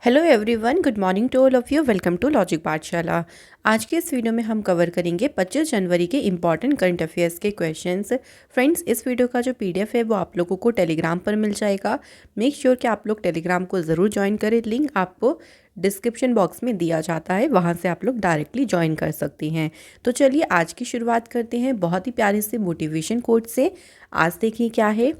Hello everyone, good morning to all of you. Welcome to logic Pathshala. आज के इस video में हम कवर करेंगे 25 जनवरी के इम्पॉर्टेंट करंट अफेयर्स के क्वेश्चंस। फ्रेंड्स, इस वीडियो का जो पीडीएफ है वो आप लोगों को टेलीग्राम पर मिल जाएगा। मेक श्योर कि आप लोग टेलीग्राम को ज़रूर ज्वाइन करें। लिंक आपको डिस्क्रिप्शन बॉक्स में दिया जाता है, वहाँ से आप लोग डायरेक्टली ज्वाइन कर सकती हैं। तो चलिए आज की शुरुआत करते हैं बहुत ही प्यारे से मोटिवेशन कोट से। आज देखिए क्या है।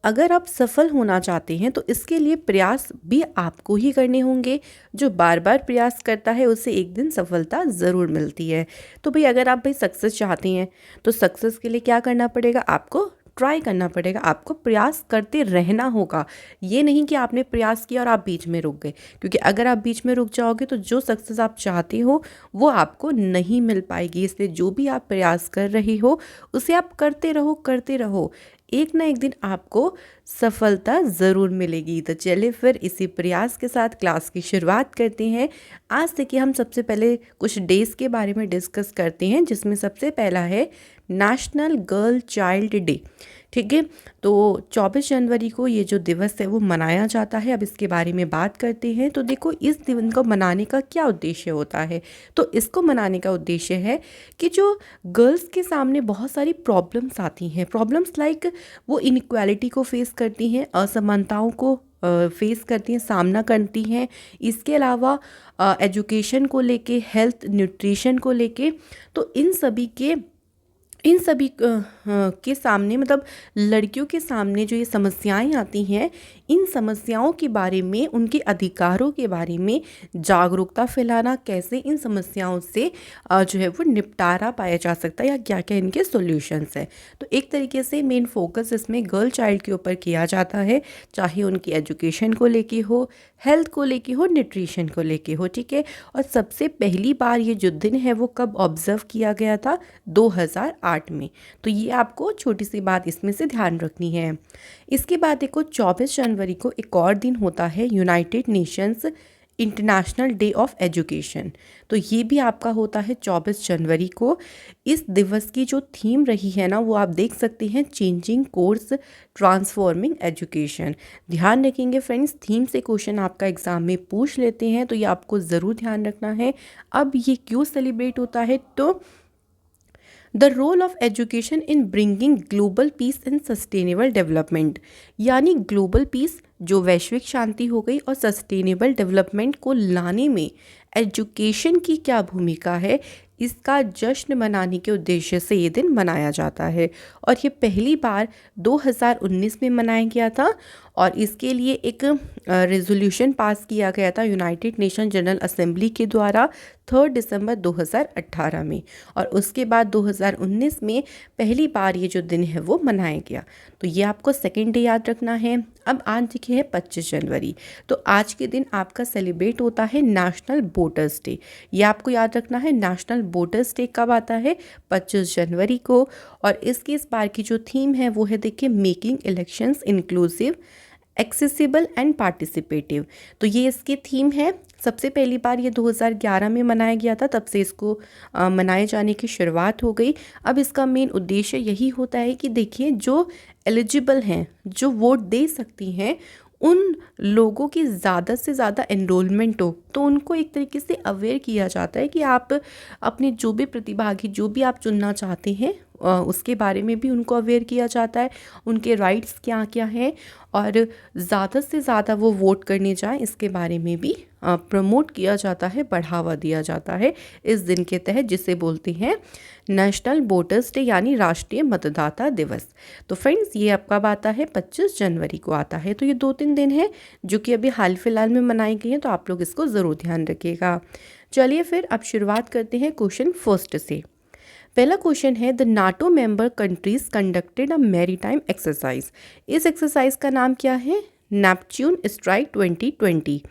अगर आप सफल होना चाहते हैं तो इसके लिए प्रयास भी आपको ही करने होंगे। जो बार बार प्रयास करता है उसे एक दिन सफलता ज़रूर मिलती है। तो भाई अगर आप सक्सेस चाहते हैं तो सक्सेस के लिए क्या करना पड़ेगा? आपको ट्राई करना पड़ेगा, आपको प्रयास करते रहना होगा। ये नहीं कि आपने प्रयास किया और आप बीच में रुक गए, क्योंकि अगर आप बीच में रुक जाओगे तो जो सक्सेस आप चाहते हो वो आपको नहीं मिल पाएगी। इसलिए जो भी आप प्रयास कर रहे हो उसे आप करते रहो, एक ना एक दिन आपको सफलता ज़रूर मिलेगी। तो चलिए फिर इसी प्रयास के साथ क्लास की शुरुआत करते हैं। आज देखिए हम सबसे पहले कुछ डेज़ के बारे में डिस्कस करते हैं, जिसमें सबसे पहला है नेशनल गर्ल चाइल्ड डे। ठीक है, तो 24 जनवरी को ये जो दिवस है वो मनाया जाता है। अब इसके बारे में बात करते हैं। तो देखो, इस दिन को मनाने का क्या उद्देश्य होता है? तो इसको मनाने का उद्देश्य है कि जो गर्ल्स के सामने बहुत सारी प्रॉब्लम्स आती हैं, प्रॉब्लम्स लाइक वो इनइक्वालिटी को फेस करती हैं, असमानताओं को फेस करती हैं, सामना करती हैं। इसके अलावा एजुकेशन को लेके, हेल्थ न्यूट्रिशन को लेके, तो इन सभी के सामने, मतलब लड़कियों के सामने जो ये समस्याएं आती हैं, इन समस्याओं के बारे में, उनके अधिकारों के बारे में जागरूकता फैलाना, कैसे इन समस्याओं से जो है वो निपटारा पाया जा सकता है, या क्या क्या इनके सॉल्यूशंस हैं। तो एक तरीके से मेन फोकस इसमें गर्ल चाइल्ड के ऊपर किया जाता है, चाहे उनकी एजुकेशन को लेके हो, हेल्थ को लेके हो, न्यूट्रिशन को लेके हो। ठीक है, और सबसे पहली बार ये जो दिन है वो कब ऑब्जर्व किया गया था? 2008 में। तो ये आपको छोटी सी बात इसमें से ध्यान रखनी है। इसके बाद देखो, 24 जनवरी को एक और दिन होता है, United Nations international day of education. तो ये भी आपका होता है 24 जनवरी को। इस दिवस की जो थीम रही है ना, वो आप देख सकते हैं, चेंजिंग कोर्स ट्रांसफॉर्मिंग एजुकेशन। ध्यान रखेंगे फ्रेंड्स, थीम से क्वेश्चन आपका एग्जाम में पूछ लेते हैं, तो ये आपको ज़रूर ध्यान रखना है। अब ये क्यों सेलिब्रेट होता है? तो the role of education in bringing global peace and sustainable development, यानी ग्लोबल पीस जो वैश्विक शांति हो गई, और सस्टेनेबल डेवलपमेंट को लाने में एजुकेशन की क्या भूमिका है, इसका जश्न मनाने के उद्देश्य से ये दिन मनाया जाता है। और ये पहली बार 2019 में मनाया गया था, और इसके लिए एक रेजोल्यूशन पास किया गया था यूनाइटेड नेशन जनरल असेंबली के द्वारा 3 दिसंबर 2018 में। और उसके बाद 2019 में पहली बार ये जो दिन है वो मनाया गया। तो ये आपको सेकेंड डे याद रखना है। अब आज देखिए है 25 जनवरी। तो आज के दिन आपका सेलिब्रेट होता है नेशनल वोटर्स डे। ये आपको याद रखना है, नेशनल वोटर्स डे कब आता है? 25 जनवरी को। और इसकी इस बार की जो थीम है वो है, देखिए, making elections inclusive, accessible and participative. तो ये इसकी थीम है। सबसे पहली बार ये 2011 में मनाया गया था, तब से इसको मनाए जाने की शुरुआत हो गई। अब इसका मेन उद्देश्य यही होता है कि देखिए, जो एलिजिबल हैं, जो वोट दे सकती हैं, उन लोगों की ज़्यादा से ज़्यादा एनरोलमेंट हो। तो उनको एक तरीके से अवेयर किया जाता है कि आप अपने जो भी प्रतिभागी, जो भी आप चुनना चाहते हैं, उसके बारे में भी उनको अवेयर किया जाता है, उनके राइट्स क्या क्या हैं, और ज़्यादा से ज़्यादा वो वोट करने जाएं, इसके बारे में भी प्रमोट किया जाता है, बढ़ावा दिया जाता है इस दिन के तहत, जिसे बोलते हैं नेशनल वोटर्स डे, यानी राष्ट्रीय मतदाता दिवस। तो फ्रेंड्स, ये अब कब आता है? 25 जनवरी को आता है। तो ये 2-3 दिन है जो कि अभी हाल फिलहाल में मनाई गई हैं, तो आप लोग इसको ज़रूर ध्यान रखिएगा। चलिए फिर अब शुरुआत करते हैं क्वेश्चन फर्स्ट से। पहला क्वेश्चन है, the NATO member countries conducted a maritime exercise. इस एक्सरसाइज का नाम क्या है? Neptune strike 2022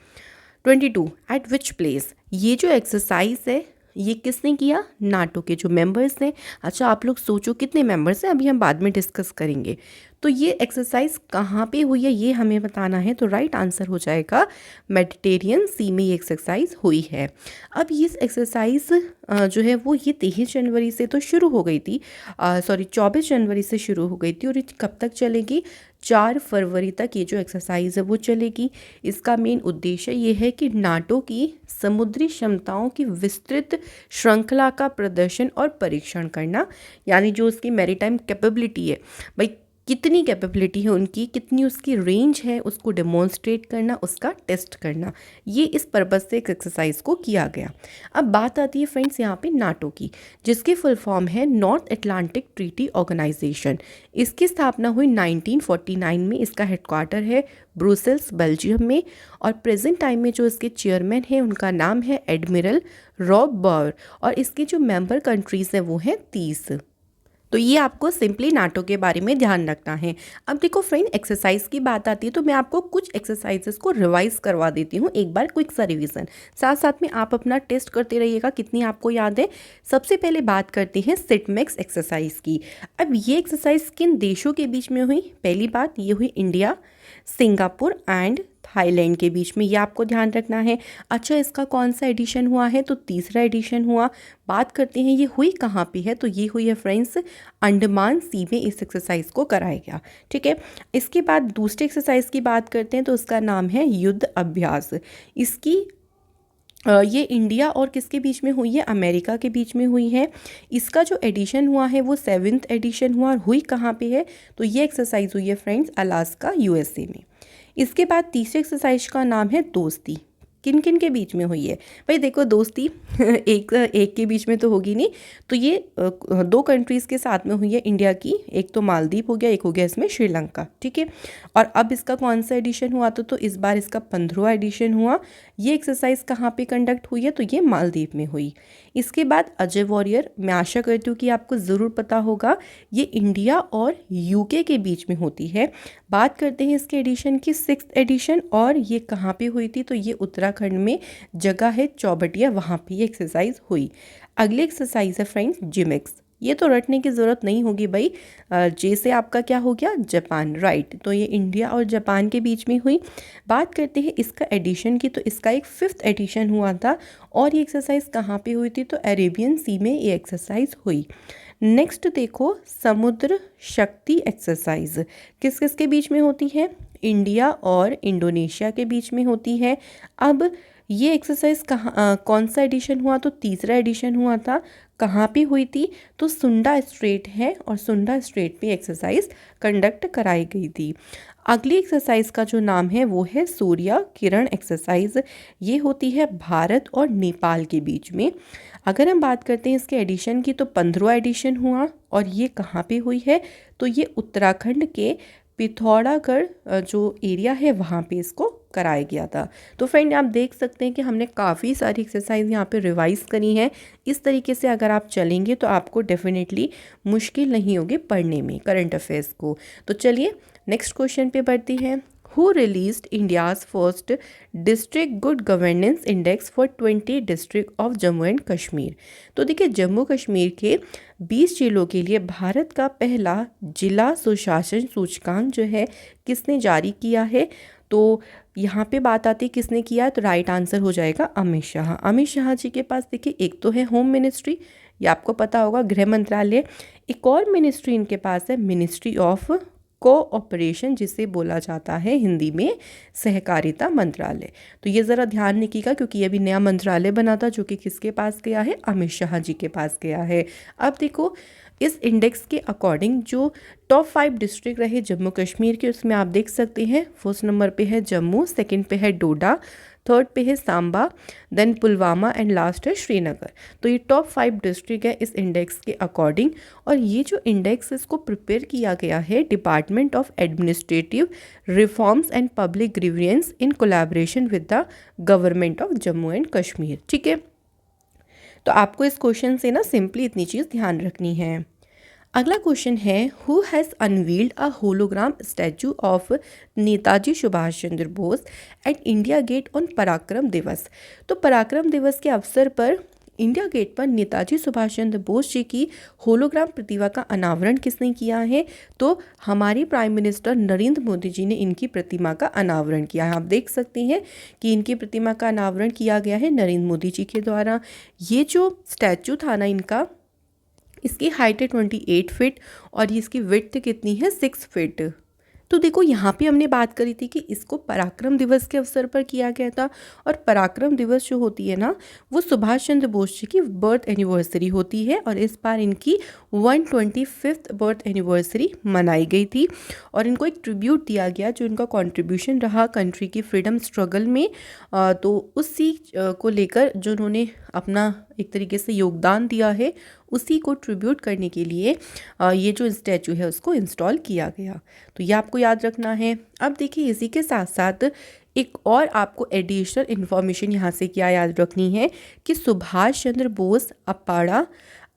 eight which place. ये जो एक्सरसाइज है ये किसने किया? नाटो के जो मेंबर्स हैं। अच्छा, आप लोग सोचो कितने मेंबर्स हैं, अभी हम बाद में डिस्कस करेंगे। तो ये एक्सरसाइज कहाँ पे हुई है ये हमें बताना है। तो राइट आंसर हो जाएगा मेडिटेरियन सी में ये एक्सरसाइज हुई है। अब ये एक्सरसाइज जो है वो ये 23 जनवरी से तो शुरू हो गई थी, 24 जनवरी से शुरू हो गई थी, और ये कब तक चलेगी? 4 फरवरी तक ये जो एक्सरसाइज है वो चलेगी। इसका मेन उद्देश्य ये है कि नाटो की समुद्री क्षमताओं की विस्तृत श्रृंखला का प्रदर्शन और परीक्षण करना, यानी जो उसकी मैरीटाइम कैपेबिलिटी है, भाई कितनी कैपेबिलिटी है उनकी, कितनी उसकी रेंज है, उसको डेमोन्स्ट्रेट करना, उसका टेस्ट करना, ये इस पर्पज़ से एक एक्सरसाइज को किया गया। अब बात आती है फ्रेंड्स यहाँ पे नाटो की, जिसकी फुल फॉर्म है नॉर्थ अटलांटिक ट्रीटी ऑर्गेनाइजेशन। इसकी स्थापना हुई 1949 में। इसका हेडक्वार्टर है ब्रुसेल्स बेल्जियम में, और प्रेजेंट टाइम में जो इसके चेयरमैन हैं उनका नाम है एडमिरल रॉब बॉर, और इसके जो मेंबर कंट्रीज़ हैं वो हैं 30। तो ये आपको सिंपली नाटो के बारे में ध्यान रखना है। अब देखो फ्रेंड, एक्सरसाइज की बात आती है तो मैं आपको कुछ एक्सरसाइजेस को रिवाइज करवा देती हूँ, एक बार क्विक सा रिवीजन, साथ साथ में आप अपना टेस्ट करते रहिएगा कितनी आपको याद है। सबसे पहले बात करते हैं सिटमैक्स एक्सरसाइज की। अब ये एक्सरसाइज किन देशों के बीच में हुई? पहली बात ये हुई इंडिया, सिंगापुर एंड थाईलैंड के बीच में, ये आपको ध्यान रखना है। अच्छा, इसका कौन सा एडिशन हुआ है? तो तीसरा एडिशन हुआ। बात करते हैं ये हुई कहाँ पे है? तो ये हुई है फ्रेंड्स अंडमान सी में इस एक्सरसाइज को कराया गया। ठीक है, इसके बाद दूसरे एक्सरसाइज की बात करते हैं तो उसका नाम है युद्ध अभ्यास। इसकी ये इंडिया और किसके बीच में हुई है? अमेरिका के बीच में हुई है। इसका जो एडिशन हुआ है वो 7th एडिशन हुआ, और हुई कहाँ पे है? तो ये एक्सरसाइज हुई है फ्रेंड्स अलास्का यूएसए में। इसके बाद तीसरे एक्सरसाइज का नाम है दोस्ती। किन किन के बीच में हुई है? भाई देखो, दोस्ती एक के बीच में तो होगी नहीं, तो ये 2 कंट्रीज़ के साथ में हुई है इंडिया की। एक तो मालदीव हो गया, एक हो गया इसमें श्रीलंका। ठीक है, और अब इसका कौन सा एडिशन हुआ? तो इस बार इसका 15वां एडिशन हुआ। ये एक्सरसाइज कहाँ पे कंडक्ट हुई है? तो ये मालदीव में हुई। इसके बाद अजय वॉरियर, मैं आशा करती हूँ कि आपको ज़रूर पता होगा, ये इंडिया और यूके के बीच में होती है। बात करते हैं इसके एडिशन की, 6th एडिशन, और ये कहाँ पे हुई थी? तो ये उत्तराखंड में जगह है चौबटिया, वहाँ पे ये एक्सरसाइज हुई। अगली एक्सरसाइज है फ्रेंड्स जिमिक्स। ये तो रटने की ज़रूरत नहीं होगी भाई, जे से आपका क्या हो गया? Japan, right. तो ये इंडिया और जापान के बीच में हुई। बात करते हैं इसका एडिशन की, तो इसका एक 5th एडिशन हुआ था, और ये एक्सरसाइज कहाँ पे हुई थी? तो अरेबियन सी में ये एक्सरसाइज हुई। नेक्स्ट देखो, समुद्र शक्ति एक्सरसाइज किस किस के बीच में होती है? इंडिया और इंडोनेशिया के बीच में होती है। अब ये एक्सरसाइज कौन सा एडिशन हुआ? तो तीसरा एडिशन हुआ था। कहाँ पे हुई थी? तो सुंडा स्ट्रेट है, और सुंडा स्ट्रेट पे एक्सरसाइज कंडक्ट कराई गई थी। अगली एक्सरसाइज का जो नाम है वो है सूर्य किरण एक्सरसाइज। ये होती है भारत और नेपाल के बीच में। अगर हम बात करते हैं इसके एडिशन की, तो 15वां एडिशन हुआ, और ये कहाँ पे हुई है? तो ये उत्तराखंड के पिथौरागढ़ जो एरिया है वहाँ पे इसको कराया गया था। तो फ्रेंड, आप देख सकते हैं कि हमने काफ़ी सारी एक्सरसाइज यहाँ पे रिवाइज करी हैं। इस तरीके से अगर आप चलेंगे तो आपको डेफिनेटली मुश्किल नहीं होगी पढ़ने में करंट अफेयर्स को। तो चलिए नेक्स्ट क्वेश्चन पे बढ़ती हैं। Who released India's first district good governance index for 20 district of Jammu and Kashmir? तो देखिए, जम्मू कश्मीर के 20 जिलों के लिए भारत का पहला जिला सुशासन सूचकांक जो है किसने जारी किया है? तो यहाँ पे बात आती है किसने किया है, तो राइट आंसर हो जाएगा अमित शाह। अमित शाह जी के पास देखिए एक तो है होम मिनिस्ट्री, ये आपको पता होगा, गृह मंत्रालय। एक और मिनिस्ट्री इनके पास है मिनिस्ट्री ऑफ कोऑपरेशन, जिसे बोला जाता है हिंदी में सहकारिता मंत्रालय। तो ये ज़रा ध्यान रखिएगा, क्योंकि ये भी नया मंत्रालय बना था जो कि किसके पास गया है? अमित शाह जी के पास गया है। अब देखो, इस इंडेक्स के अकॉर्डिंग जो टॉप 5 डिस्ट्रिक्ट रहे जम्मू कश्मीर के, उसमें आप देख सकते हैं फर्स्ट नंबर पे है जम्मू, सेकंड पे है डोडा, थर्ड पे है Samba, then Pulwama and last है श्रीनगर। तो ये टॉप 5 डिस्ट्रिक्ट है इस इंडेक्स के अकॉर्डिंग। और ये जो इंडेक्स इसको प्रिपेयर किया गया है department of administrative reforms and public grievance in collaboration with the government of Jammu and Kashmir. ठीक है, तो आपको इस क्वेश्चन से ना सिंपली इतनी चीज़ ध्यान रखनी है। अगला क्वेश्चन है, who has unveiled a hologram statue of Netaji Subhash Chandra Bose at India Gate on Parakram Diwas? तो पराक्रम दिवस के अवसर पर इंडिया गेट पर नेताजी सुभाष चंद्र बोस जी की होलोग्राम प्रतिमा का अनावरण किसने किया है? तो हमारे प्राइम मिनिस्टर नरेंद्र मोदी जी ने इनकी प्रतिमा का अनावरण किया है। आप देख सकते हैं कि इनकी प्रतिमा का अनावरण किया गया है नरेंद्र मोदी जी के द्वारा। ये जो स्टैचू था ना इनका, इसकी हाइट है 28 फीट, और इसकी विड्थ कितनी है? 6 फीट। तो देखो यहाँ पे हमने बात करी थी कि इसको पराक्रम दिवस के अवसर पर किया गया था, और पराक्रम दिवस जो होती है ना, वो सुभाष चंद्र बोस जी की बर्थ एनिवर्सरी होती है, और इस बार इनकी 125th बर्थ एनिवर्सरी मनाई गई थी, और इनको एक ट्रिब्यूट दिया गया जो इनका कंट्रीब्यूशन रहा कंट्री की फ्रीडम स्ट्रगल में। तो उसी को लेकर जो उन्होंने अपना एक तरीके से योगदान दिया है, उसी को ट्रिब्यूट करने के लिए ये जो स्टैचू है उसको इंस्टॉल किया गया। तो ये आपको याद रखना है। अब देखिए इसी के साथ साथ एक और आपको एडिशनल इन्फॉर्मेशन यहाँ से क्या याद रखनी है कि सुभाष चंद्र बोस अपाड़ा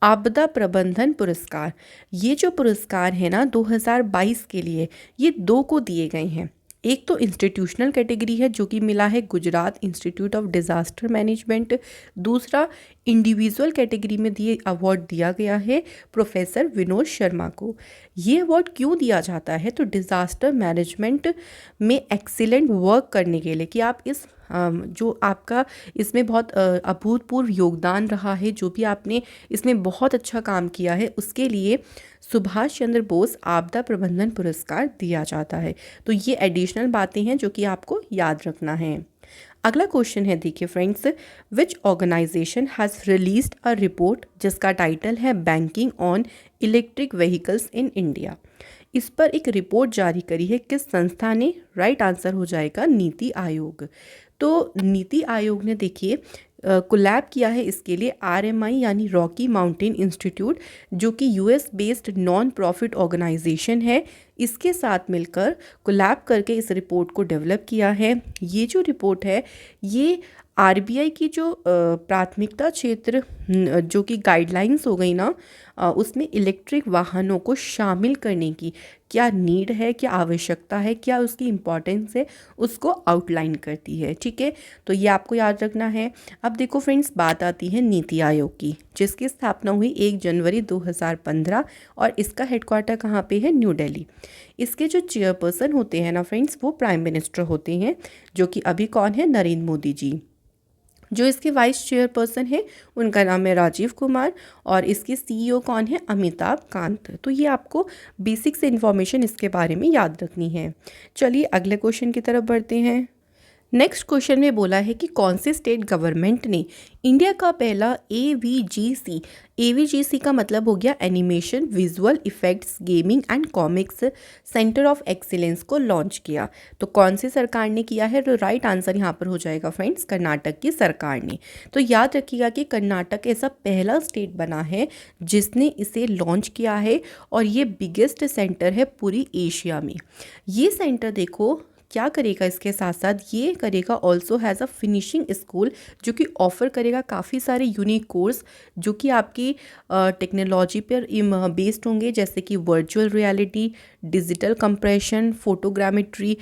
आपदा प्रबंधन पुरस्कार, ये जो पुरस्कार है ना 2022 के लिए, ये 2 को दिए गए हैं। एक तो इंस्टीट्यूशनल कैटेगरी है जो कि मिला है Gujarat institute of disaster management, दूसरा इंडिविजुअल कैटेगरी में दिए अवार्ड दिया गया है प्रोफेसर विनोद शर्मा को। ये अवार्ड क्यों दिया जाता है, तो डिज़ास्टर मैनेजमेंट में एक्सीलेंट वर्क करने के लिए, कि आप इस जो आपका इसमें बहुत अभूतपूर्व योगदान रहा है, जो भी आपने इसमें बहुत अच्छा काम किया है, उसके लिए सुभाष चंद्र बोस आपदा प्रबंधन पुरस्कार दिया जाता है। तो ये एडिशनल बातें हैं जो कि आपको याद रखना है। अगला क्वेश्चन है, देखिए friends, which organization has released a report जिसका टाइटल है banking on electric vehicles in India. इस पर एक रिपोर्ट जारी करी है किस संस्था ने? राइट आंसर हो जाएगा नीति आयोग। तो नीति आयोग ने देखिए कोलैब किया है इसके लिए RMI यानी रॉकी माउंटेन इंस्टीट्यूट, जो कि US based non profit organization है, इसके साथ मिलकर कोलैब करके इस रिपोर्ट को डेवलप किया है। ये जो रिपोर्ट है ये RBI की जो प्राथमिकता क्षेत्र जो कि गाइडलाइंस हो गई ना, उसमें इलेक्ट्रिक वाहनों को शामिल करने की क्या नीड है, क्या आवश्यकता है, क्या उसकी इम्पोर्टेंस है, उसको आउटलाइन करती है। ठीक है, तो ये आपको याद रखना है। अब देखो फ्रेंड्स, बात आती है नीति आयोग की, जिसकी स्थापना हुई 1 जनवरी 2015, और इसका हेडक्वार्टर कहाँ पे है? न्यू दिल्ली। इसके जो चेयरपर्सन होते हैं ना फ्रेंड्स, वो प्राइम मिनिस्टर होते हैं, जो कि अभी कौन है? नरेंद्र मोदी जी। जो इसके वाइस चेयरपर्सन है उनका नाम है राजीव कुमार, और इसके CEO कौन है? अमिताभ कांत। तो ये आपको बेसिक से इन्फॉर्मेशन इसके बारे में याद रखनी है। चलिए अगले क्वेश्चन की तरफ बढ़ते हैं। नेक्स्ट क्वेश्चन में बोला है कि कौन से स्टेट गवर्नमेंट ने इंडिया का पहला AVGC का मतलब हो गया animation, visual effects, gaming and comics centre of excellence को लॉन्च किया। तो कौन सी सरकार ने किया है? तो राइट आंसर यहाँ पर हो जाएगा फ्रेंड्स, कर्नाटक की सरकार ने। तो याद रखिएगा कि कर्नाटक ऐसा पहला स्टेट बना है जिसने इसे लॉन्च किया है, और ये बिगेस्ट सेंटर है पूरी एशिया में। ये सेंटर देखो क्या करेगा, इसके साथ साथ ये करेगा also has a finishing school, जो कि ऑफ़र करेगा काफ़ी सारे यूनिक कोर्स जो कि आपकी टेक्नोलॉजी पर बेस्ड होंगे, जैसे कि virtual reality, digital compression, photogrammetry,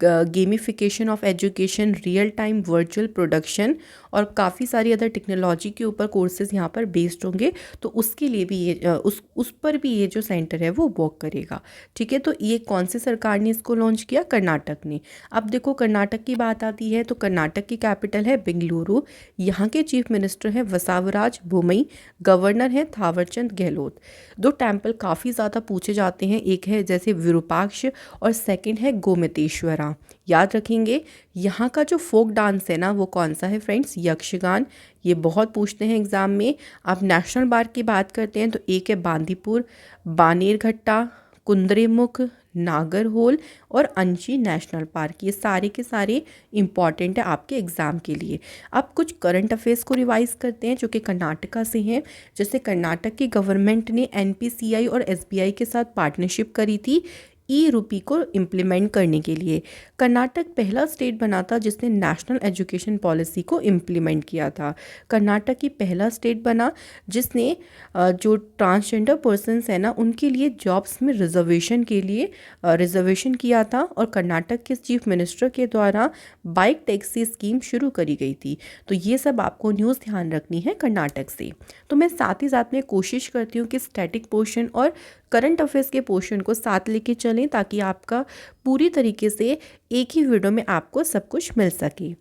gamification of education, real time virtual production, और काफ़ी सारी अदर टेक्नोलॉजी के ऊपर कोर्सेज यहाँ पर बेस्ड होंगे। तो उसके लिए भी ये उस पर भी ये जो सेंटर है वो वर्क करेगा। ठीक है, तो ये कौन सी सरकार ने इसको लॉन्च किया? कर्नाटक ने। अब देखो कर्नाटक की बात आती है तो कर्नाटक की कैपिटल है बेंगलुरु, यहाँ के चीफ मिनिस्टर हैं वसावराज बोमई, गवर्नर हैं थावरचंद गहलोत। 2 टेम्पल काफ़ी ज़्यादा पूछे जाते हैं, एक है जैसे विरूपाक्ष और सेकंड है गोमतेश्वरा। याद रखेंगे। यहाँ का जो फोक डांस है ना वो कौन सा है फ्रेंड्स? यक्षगान। ये बहुत पूछते हैं एग्जाम में। आप नेशनल पार्क की बात करते हैं तो एक है बांदीपुर, बानेरघट्टा, कुंद्रेमुख, नागरहोल और अंशी नेशनल पार्क। ये सारे के सारे इंपॉर्टेंट है आपके एग्ज़ाम के लिए। अब कुछ करंट अफेयर्स को रिवाइज करते हैं जो कि कर्नाटका से हैं। जैसे कर्नाटक की गवर्नमेंट ने NPCI और SBI के साथ पार्टनरशिप करी थी E-रूपी को इम्प्लीमेंट करने के लिए। कर्नाटक पहला स्टेट बना था जिसने नेशनल एजुकेशन पॉलिसी को इम्प्लीमेंट किया था। कर्नाटक ही पहला स्टेट बना जिसने जो ट्रांसजेंडर पर्सनस है ना उनके लिए जॉब्स में रिजर्वेशन के लिए रिजर्वेशन किया था, और कर्नाटक के चीफ मिनिस्टर के द्वारा बाइक टैक्सी स्कीम शुरू करी गई थी। तो ये सब आपको न्यूज़ ध्यान रखनी है कर्नाटक से। तो मैं साथ ही साथ में कोशिश करती हूँ कि स्टैटिक पोर्शन और करंट अफेयर्स के पोर्शन को साथ लेके चलें ताकि आपका पूरी तरीके से एक ही वीडियो में आपको सब कुछ मिल सके।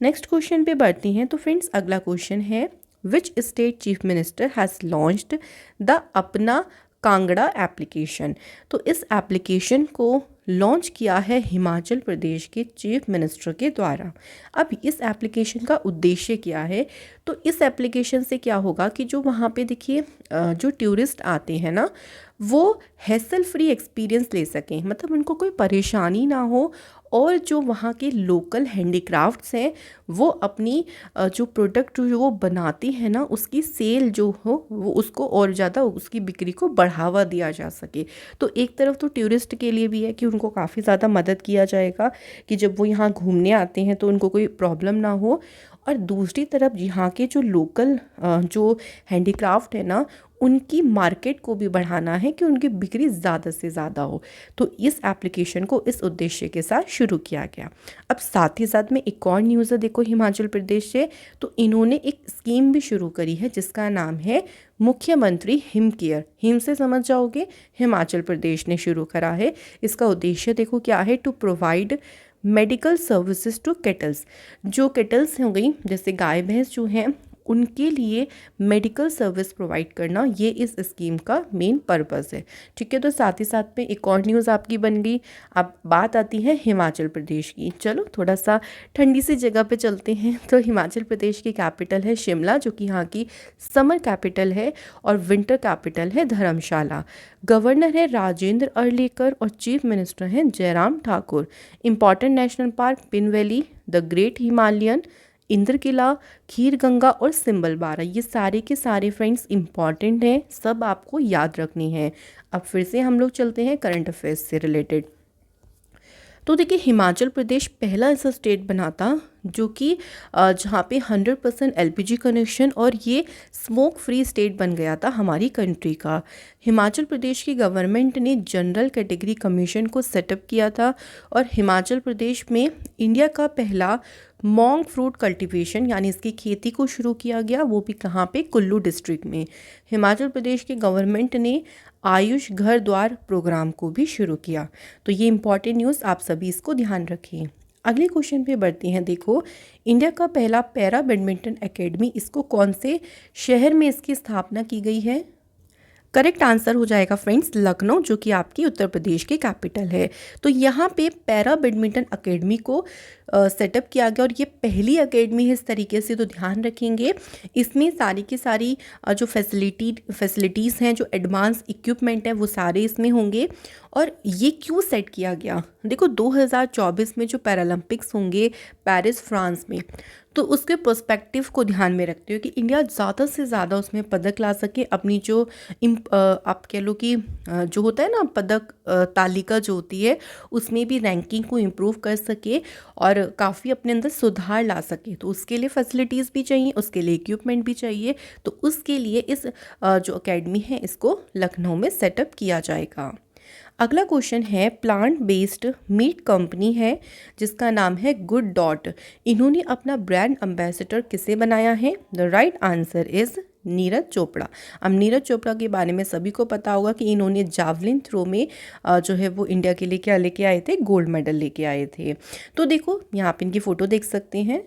नेक्स्ट क्वेश्चन पे बढ़ते हैं। तो फ्रेंड्स अगला क्वेश्चन है, which state chief minister has launched the अपना कांगड़ा एप्लीकेशन। तो इस एप्लीकेशन को लॉन्च किया है हिमाचल प्रदेश के चीफ मिनिस्टर के द्वारा। अब इस एप्लीकेशन का उद्देश्य क्या है? तो इस एप्लीकेशन से क्या होगा कि जो वहाँ पे देखिए जो टूरिस्ट आते हैं ना, वो हैसल फ्री एक्सपीरियंस ले सकें, मतलब उनको कोई परेशानी ना हो, और जो वहाँ के लोकल हैंडीक्राफ्ट्स हैं वो अपनी जो प्रोडक्ट जो वो बनाती हैं ना, उसकी सेल जो हो वो उसको और ज़्यादा उसकी बिक्री को बढ़ावा दिया जा सके। तो एक तरफ तो टूरिस्ट के लिए भी है कि उनको काफ़ी ज़्यादा मदद किया जाएगा कि जब वो यहाँ घूमने आते हैं तो उनको कोई प्रॉब्लम ना हो, और दूसरी तरफ यहाँ के जो लोकल जो हैंडीक्राफ्ट है ना, उनकी मार्केट को भी बढ़ाना है कि उनकी बिक्री ज़्यादा से ज़्यादा हो। तो इस एप्लीकेशन को इस उद्देश्य के साथ शुरू किया गया। अब साथ ही साथ में एक और न्यूज़ है देखो हिमाचल प्रदेश से, तो इन्होंने एक स्कीम भी शुरू करी है जिसका नाम है मुख्यमंत्री हिम केयर। हिम से समझ जाओगे, हिमाचल प्रदेश ने शुरू करा है। इसका उद्देश्य देखो क्या है, to provide medical services to cattles. जो केटल्स हो गई, जैसे गाय भैंस जो हैं, उनके लिए मेडिकल सर्विस प्रोवाइड करना, ये इस स्कीम का मेन पर्पस है। ठीक है, तो साथ ही साथ में एक और न्यूज़ आपकी बन गई। अब बात आती है हिमाचल प्रदेश की। चलो थोड़ा सा ठंडी सी जगह पे चलते हैं। तो हिमाचल प्रदेश की कैपिटल है शिमला, जो कि यहाँ की समर कैपिटल है, और विंटर कैपिटल है धर्मशाला। गवर्नर है राजेंद्र अर्लेकर और चीफ मिनिस्टर हैं Jairam Thakur. Important national park Pin valley, the great Himalayan, Inderkilla, Khirganga और सिंबल बारा, ये सारे के सारे फ्रेंड्स इंपॉर्टेंट हैं, सब आपको याद रखनी है। अब फिर से हम लोग चलते हैं करंट अफेयर्स से रिलेटेड। तो देखिए हिमाचल प्रदेश पहला ऐसा स्टेट बना था जो कि जहाँ पे 100% एलपीजी कनेक्शन और ये स्मोक फ्री स्टेट बन गया था हमारी कंट्री का। हिमाचल प्रदेश की गवर्नमेंट ने जनरल कैटेगरी कमीशन को सेटअप किया था, और हिमाचल प्रदेश में इंडिया का पहला मॉन्ग फ्रूट कल्टीवेशन यानी इसकी खेती को शुरू किया गया, वो भी कहाँ पे, कुल्लू डिस्ट्रिक्ट में। हिमाचल प्रदेश की गवर्नमेंट ने आयुष घर द्वार प्रोग्राम को भी शुरू किया। तो ये इंपॉर्टेंट न्यूज़, आप सभी इसको ध्यान रखें। अगले क्वेश्चन पे बढ़ते हैं। देखो इंडिया का पहला पैरा बैडमिंटन एकेडमी, इसको कौन से शहर में इसकी स्थापना की गई है? करेक्ट आंसर हो जाएगा फ्रेंड्स लखनऊ, जो कि आपकी उत्तर प्रदेश की कैपिटल है। तो यहाँ पे पैरा बैडमिंटन एकेडमी को सेटअप किया गया, और ये पहली एकेडमी है इस तरीके से, तो ध्यान रखेंगे। इसमें सारी की सारी जो फैसिलिटीज़ हैं, जो एडवांस इक्विपमेंट है, वो सारे इसमें होंगे। और ये क्यों सेट किया गया? देखो 2024 में जो पैरालंपिक्स होंगे पेरिस फ्रांस में, तो उसके पर्सपेक्टिव को ध्यान में रखते हुए कि इंडिया ज़्यादा से ज़्यादा उसमें पदक ला सके, अपनी जो आप कह लो कि जो होता है ना पदक तालिका जो होती है, उसमें भी रैंकिंग को इम्प्रूव कर सके और काफ़ी अपने अंदर सुधार ला सके। तो उसके लिए फैसिलिटीज़ भी चाहिए, उसके लिए इक्विपमेंट भी चाहिए। तो उसके लिए इस जो अकेडमी है इसको लखनऊ में सेटअप किया जाएगा। अगला क्वेश्चन है, प्लांट बेस्ड मीट कंपनी है जिसका नाम है गुड डॉट, इन्होंने अपना ब्रांड एम्बेसडर किसे बनाया है? The right answer is Neeraj Chopra. अब नीरज चोपड़ा के बारे में सभी को पता होगा कि इन्होंने जावलिन थ्रो में जो है वो इंडिया के लिए क्या लेके आए थे? गोल्ड मेडल लेके आए थे। तो देखो यहाँ पे इनकी फ़ोटो देख सकते हैं।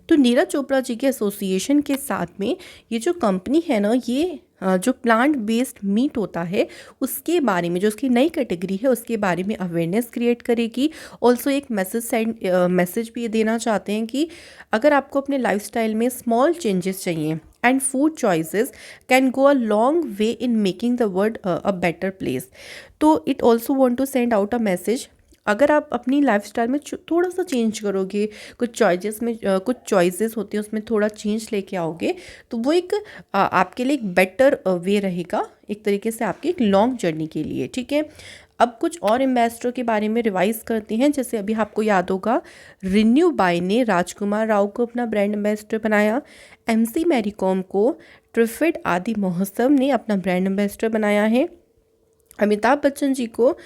तो नीरज चोपड़ा जी के एसोसिएशन के साथ में ये जो कंपनी है ना, ये जो प्लांट बेस्ड मीट होता है उसके बारे में, जो उसकी नई कैटेगरी है उसके बारे में अवेयरनेस क्रिएट करेगी। ऑल्सो एक मैसेज भी ये देना चाहते हैं कि अगर आपको अपने लाइफस्टाइल में स्मॉल चेंजेस चाहिए and food choices can go a long way in making the world a better place. तो it also want to send out a message, अगर आप अपनी लाइफस्टाइल में थोड़ा सा चेंज करोगे, कुछ चॉइसेस होती हैं उसमें थोड़ा चेंज लेके आओगे, तो वो एक आपके लिए एक बेटर वे रहेगा, एक तरीके से आपकी एक लॉन्ग जर्नी के लिए। ठीक है, अब कुछ और एम्बेसडर के बारे में रिवाइज करते हैं। जैसे अभी आपको याद होगा रिन्यू बाय ने राजकुमार राव को अपना ब्रांड एम्बेसडर बनाया, MC मैरी कॉम को ट्रिफिड आदि महोत्सव ने अपना ब्रांड एम्बेसडर बनाया है, अमिताभ बच्चन जी को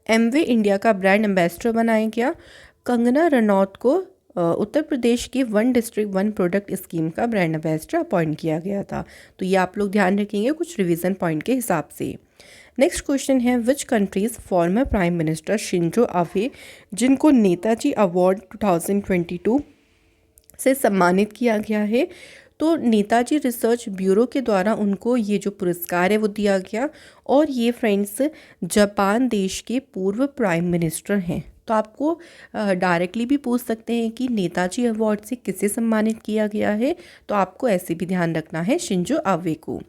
एमवे इंडिया का ब्रांड एम्बेसडर बनाया गया, कंगना रनौत को उत्तर प्रदेश की one district one product scheme का ब्रांड एम्बेसडर अपॉइंट किया गया था। तो ये आप लोग ध्यान रखेंगे कुछ रिवीजन पॉइंट के हिसाब से। नेक्स्ट क्वेश्चन है, which countries former prime minister Shinzo Abe, जिनको नेताजी अवार्ड 2022 से सम्मानित किया गया है, तो नेताजी रिसर्च ब्यूरो के द्वारा उनको ये जो पुरस्कार है वो दिया गया। और ये फ्रेंड्स जापान देश के पूर्व प्राइम मिनिस्टर हैं। तो आपको डायरेक्टली भी पूछ सकते हैं कि नेताजी अवार्ड से किसे सम्मानित किया गया है, तो आपको ऐसे भी ध्यान रखना है शिंजो आबे को।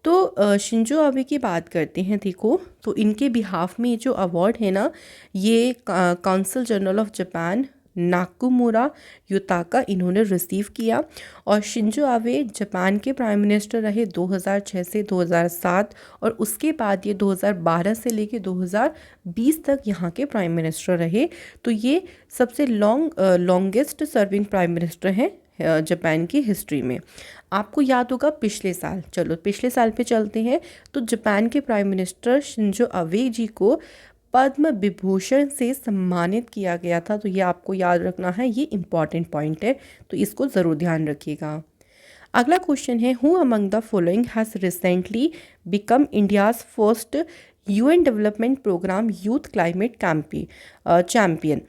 तो शिंजो आबे की बात करते हैं। देखो, तो इनके बिहाफ में जो अवार्ड है ना, ये council general of Japan Nakamura Yutaka इन्होंने रिसीव किया। और शिंजो आबे जापान के प्राइम मिनिस्टर रहे 2006 से 2007, और उसके बाद ये 2012 से लेके 2020 तक यहाँ के प्राइम मिनिस्टर रहे। तो ये सबसे लॉन्गेस्ट सर्विंग प्राइम मिनिस्टर हैं जापान की हिस्ट्री में। आपको याद होगा पिछले साल, चलो पिछले साल पे चलते हैं। तो जापान के प्राइम मिनिस्टर शिंजो आबे जी को पद्म विभूषण से सम्मानित किया गया था। तो ये आपको याद रखना है, ये इम्पॉर्टेंट पॉइंट है, तो इसको ज़रूर ध्यान रखिएगा। अगला क्वेश्चन है, who among the following has recently become India's first UN development programme youth climate champion.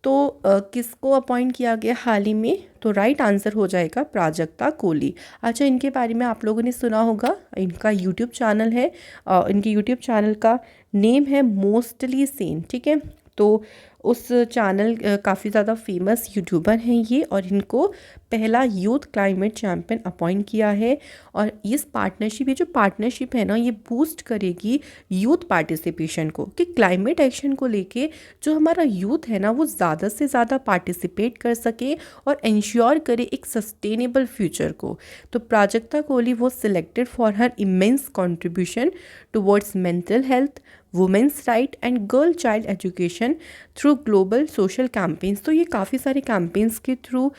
तो किसको अपॉइंट किया गया हाल ही में? तो राइट आंसर हो जाएगा प्राजक्ता कोली। अच्छा, इनके बारे में आप लोगों ने सुना होगा, इनका यूट्यूब चैनल है, इनके यूट्यूब चैनल का नेम है मोस्टली सेन, ठीक है। तो उस चैनल काफ़ी ज़्यादा फेमस यूट्यूबर हैं ये, और इनको पहला यूथ क्लाइमेट चैम्पियन अपॉइंट किया है। और इस पार्टनरशिप, ये जो पार्टनरशिप है ना, ये बूस्ट करेगी यूथ पार्टिसिपेशन को, कि क्लाइमेट एक्शन को लेके जो हमारा यूथ है ना, वो ज़्यादा से ज़्यादा पार्टिसिपेट कर सके और इंश्योर करे एक सस्टेनेबल फ्यूचर को। तो प्राजक्ता कोहली वो selected for her immense contribution towards mental health, women's right and girl child education through global social campaigns. तो ये काफ़ी सारे कैंपेन्स के थ्रू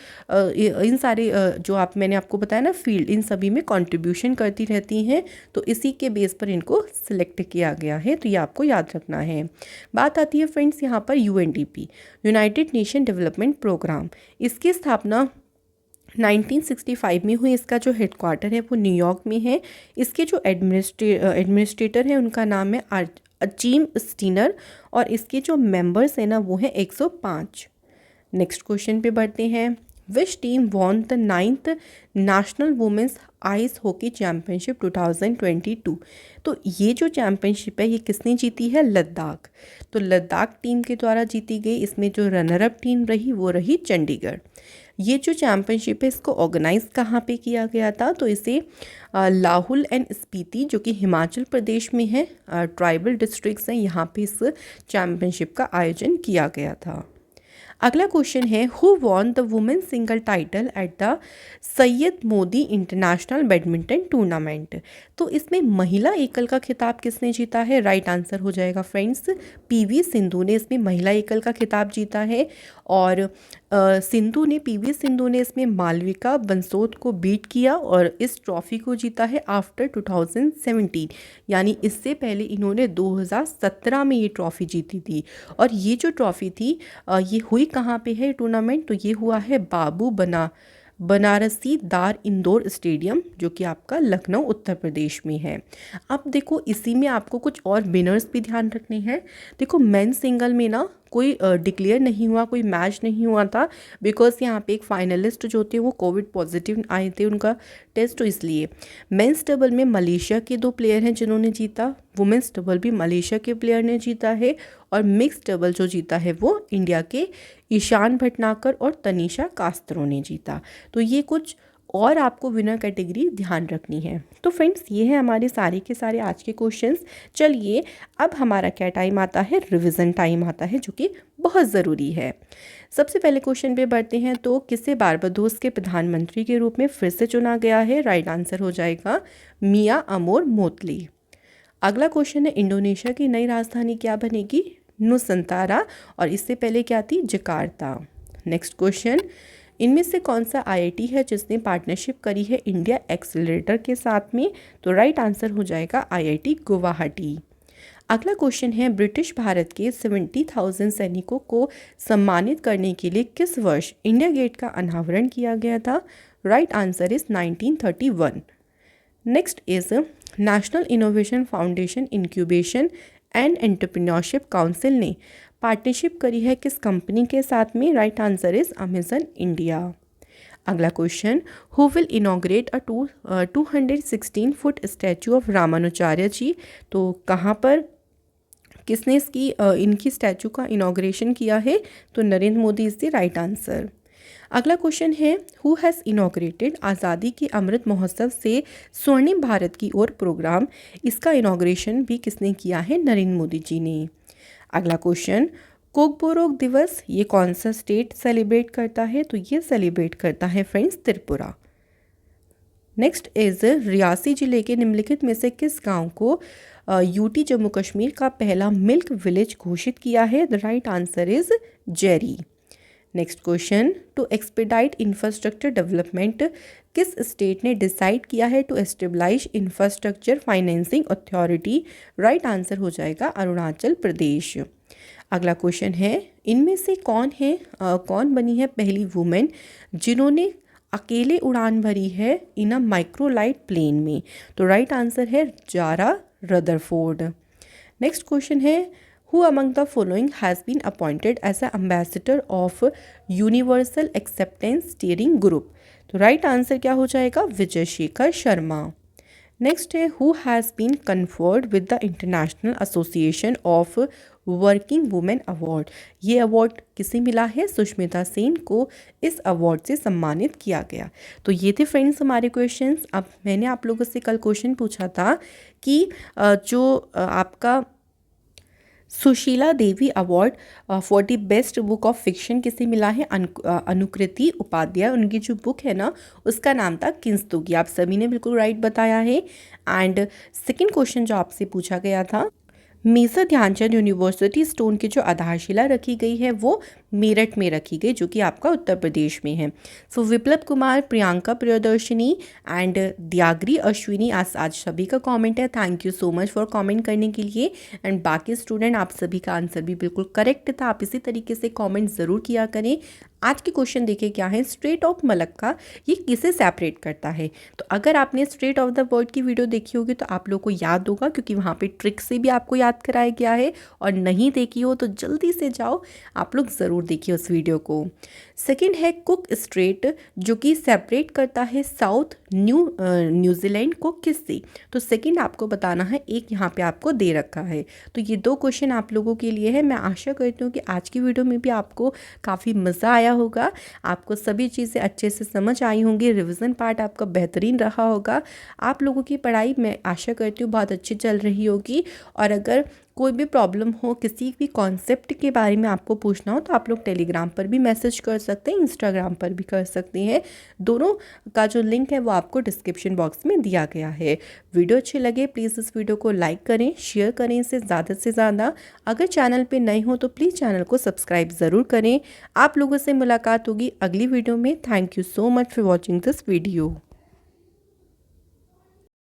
इन सारे जो मैंने आपको बताया ना फील्ड, इन सभी में कंट्रीब्यूशन करती रहती हैं। तो इसी के बेस पर इनको सिलेक्ट किया गया है, तो ये आपको याद रखना है। बात आती है फ्रेंड्स यहाँ पर UNDP, united nation development programme. इसकी स्थापना 1965 में हुई। इसका जो हेडक्वार्टर है वो न्यूयॉर्क में है। इसके जो एडमिनिस्ट्रेटर हैं उनका नाम है अजीम स्टीनर, और इसके जो मेंबर्स हैं ना वो हैं 105। नेक्स्ट क्वेश्चन पे बढ़ते हैं। Which team won the 9th national women's ice hockey championship 2022। तो ये जो चैम्पियनशिप है ये किसने जीती है? लद्दाख। तो लद्दाख टीम के द्वारा जीती गई। इसमें जो रनर अप टीम रही वो रही चंडीगढ़। ये जो चैम्पियनशिप है इसको ऑर्गेनाइज कहाँ पे किया गया था? तो इसे लाहौल एंड स्पीति, जो कि हिमाचल प्रदेश में है, ट्राइबल डिस्ट्रिक्ट्स हैं, यहाँ पे इस चैम्पियनशिप का आयोजन किया गया था। अगला क्वेश्चन है, who won the women single title at the Syed Modi international badminton tournament. तो इसमें महिला एकल का खिताब किसने जीता है? राइट आंसर हो जाएगा फ्रेंड्स पीवी सिंधु ने इसमें महिला एकल का खिताब जीता है। और पीवी सिंधु ने इसमें मालविका बंसोद को बीट किया और इस ट्रॉफी को जीता है आफ्टर 2017, यानी इससे पहले इन्होंने 2017 में ये ट्रॉफी जीती थी। और ये जो ट्रॉफी थी ये हुई कहाँ पे है टूर्नामेंट? तो ये हुआ है बनारसी दार इंदौर स्टेडियम, जो कि आपका लखनऊ उत्तर प्रदेश में है। अब देखो इसी में आपको कुछ और विनर्स भी ध्यान रखने हैं। देखो मेन सिंगल में ना कोई डिक्लेयर नहीं हुआ, कोई मैच नहीं हुआ था, बिकॉज यहाँ पे एक फाइनलिस्ट जो थे वो कोविड पॉजिटिव आए थे उनका टेस्ट, तो इसलिए मेंस डबल में मलेशिया के 2 प्लेयर हैं जिन्होंने जीता, वुमेंस डबल भी मलेशिया के प्लेयर ने जीता है, और मिक्स डबल जो जीता है वो इंडिया के ईशान भटनागर और तनीषा कास्त्रो ने जीता। तो ये कुछ और आपको विनर कैटेगरी ध्यान रखनी है। तो फ्रेंड्स ये है हमारे सारे के सारे आज के क्वेश्चंस। चलिए अब हमारा क्या टाइम आता है? रिवीजन टाइम आता है, जो कि बहुत ज़रूरी है। सबसे पहले क्वेश्चन पे बढ़ते हैं। तो किसे बारबाडोस के प्रधानमंत्री के रूप में फिर से चुना गया है? राइट आंसर हो जाएगा मिया अमोर मोतली। अगला क्वेश्चन है, इंडोनेशिया की नई राजधानी क्या बनेगी? नुसंतारा, और इससे पहले क्या थी? जकार्ता। नेक्स्ट क्वेश्चन, इनमें से कौन सा आईआईटी है जिसने पार्टनरशिप करी है इंडिया एक्सेलरेटर के साथ में? तो राइट आंसर हो जाएगा आईआईटी गुवाहाटी। अगला क्वेश्चन है, ब्रिटिश भारत के 70,000 सैनिकों को सम्मानित करने के लिए किस वर्ष इंडिया गेट का अनावरण किया गया था? Right answer is 1931। Next is national innovation foundation incubation and entrepreneurship council ने पार्टनरशिप करी है किस कंपनी के साथ में? Right answer is Amazon India. अगला question, who will inaugurate a 216 foot statue of Ramanujacharya ji. तो कहाँ पर किसने इनकी स्टैचू का इनॉग्रेशन किया है? तो Narendra Modi is the right answer. अगला क्वेश्चन है, हु हैज़ इनॉग्रेटेड आज़ादी के अमृत महोत्सव से स्वर्णिम भारत की ओर प्रोग्राम। इसका इनॉग्रेशन भी किसने किया है? नरेंद्र मोदी जी ने। अगला क्वेश्चन, कोकबोरोक दिवस ये कौन सा स्टेट सेलिब्रेट करता है? तो ये सेलिब्रेट करता है friends Tripura. Next is, Reasi जिले के निम्नलिखित में से किस गांव को यूटी जम्मू कश्मीर का पहला मिल्क विलेज घोषित किया है? The right answer is Jeri. Next question, to expedite infrastructure development किस स्टेट ने डिसाइड किया है to establish infrastructure financing authority? Right answer हो जाएगा अरुणाचल प्रदेश। अगला क्वेश्चन है, इनमें से कौन बनी है पहली वुमेन जिन्होंने अकेले उड़ान भरी है इन अ माइक्रोलाइट प्लेन में? तो राइट आंसर है जारा रदरफोर्ड। नेक्स्ट क्वेश्चन है, who among the following has been appointed as a ambassador of universal acceptance steering group? तो राइट आंसर क्या हो जाएगा? विजय शेखर शर्मा। नेक्स्ट है, who has been conferred with the international association of working women award? ये award किसे मिला है? सुष्मिता सेन को इस अवार्ड से सम्मानित किया गया। तो ये थे फ्रेंड्स हमारे क्वेश्चंस। अब मैंने आप लोगों से कल क्वेश्चन पूछा था कि जो आपका Sushila Devi award for the best book of fiction किसे मिला है? अनुकृति उपाध्याय, उनकी जो बुक है ना उसका नाम था किंस्तुगी। आप सभी ने बिल्कुल राइट बताया है। एंड सेकंड क्वेश्चन जो आपसे पूछा गया था, मेजर ध्यानचंद यूनिवर्सिटी स्टोन की जो आधारशिला रखी गई है वो मेरठ में रखी गई, जो कि आपका उत्तर प्रदेश में है। सो विप्लव कुमार, प्रियंका प्रियदर्शनी एंड त्यागी अश्विनी, आज सभी का कमेंट है। Thank you so much for comment करने के लिए। एंड बाकी स्टूडेंट, आप सभी का आंसर भी बिल्कुल करेक्ट था। आप इसी तरीके से कमेंट ज़रूर किया करें। आज के क्वेश्चन देखिए क्या है, स्ट्रेट ऑफ मलक्का ये किसे सेपरेट करता है? तो अगर आपने स्ट्रेट ऑफ द वर्ल्ड की वीडियो देखी होगी तो आप लोग को याद होगा, क्योंकि वहाँ पे ट्रिक से भी आपको याद कराया गया है। और नहीं देखी हो तो जल्दी से जाओ, आप लोग ज़रूर देखिए उस वीडियो को। सेकंड है कुक स्ट्रेट, जो कि सेपरेट करता है साउथ न्यूजीलैंड को किससे? तो सेकंड आपको बताना है, एक यहाँ पे आपको दे रखा है। तो ये दो क्वेश्चन आप लोगों के लिए है। मैं आशा करती हूँ कि आज की वीडियो में भी आपको काफ़ी मज़ा आया होगा, आपको सभी चीज़ें अच्छे से समझ आई होंगी, रिवीजन पार्ट आपका बेहतरीन रहा होगा। आप लोगों की पढ़ाई मैं आशा करती हूँ बहुत अच्छी चल रही होगी। और अगर कोई भी प्रॉब्लम हो, किसी भी कॉन्सेप्ट के बारे में आपको पूछना हो, तो आप लोग टेलीग्राम पर भी मैसेज कर सकते हैं, इंस्टाग्राम पर भी कर सकते हैं। दोनों का जो लिंक है वो आपको डिस्क्रिप्शन बॉक्स में दिया गया है। वीडियो अच्छे लगे प्लीज़ इस वीडियो को लाइक करें, शेयर करें इसे ज़्यादा से ज़्यादा। अगर चैनल पे नए हो तो प्लीज़ चैनल को सब्सक्राइब ज़रूर करें। आप लोगों से मुलाकात होगी अगली वीडियो में। Thank you so much for watching this video.